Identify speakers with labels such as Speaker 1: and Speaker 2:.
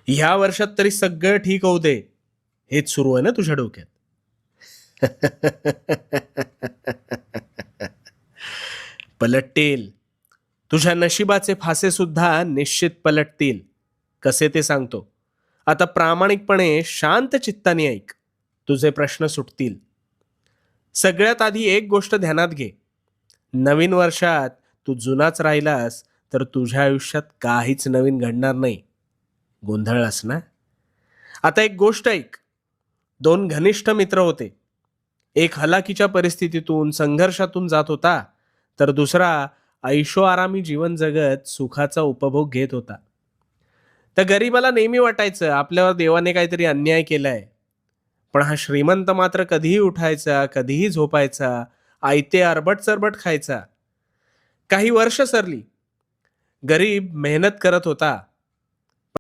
Speaker 1: ह्या वर्षात तरी सगळं ठीक होऊ दे, हेच सुरू आहे ना तुझ्या डोक्यात. पलटतील. तुझ्या नशिबाचे फासे सुद्धा निश्चित पलटतील. कसे ते सांगतो. आता प्रामाणिकपणे शांत चित्ताने ऐक. तुझे प्रश्न सुटतील. सगळ्यात आधी एक गोष्ट ध्यानात घे. नवीन वर्षात तू जुनाच राहिलास तर तुझ्या आयुष्यात काहीच नवीन घडणार नाही. गोंधळलास ना? आता एक गोष्ट ऐक. दोन घनिष्ठ मित्र होते. एक हलाखीच्या परिस्थितीतून संघर्षातून जात होता, तर दुसरा ऐशोआरामी जीवन जगत सुखाचा उपभोग घेत होता. त्या गरीबाला नेहमी वाटायचं आपल्यावर देवाने काहीतरी अन्याय केलाय. पण हा श्रीमंत मात्र कधीही उठायचा, कधीही झोपायचा, आयते अरबट चरबट खायचा. काही वर्ष सरली. गरीब मेहनत करत होता,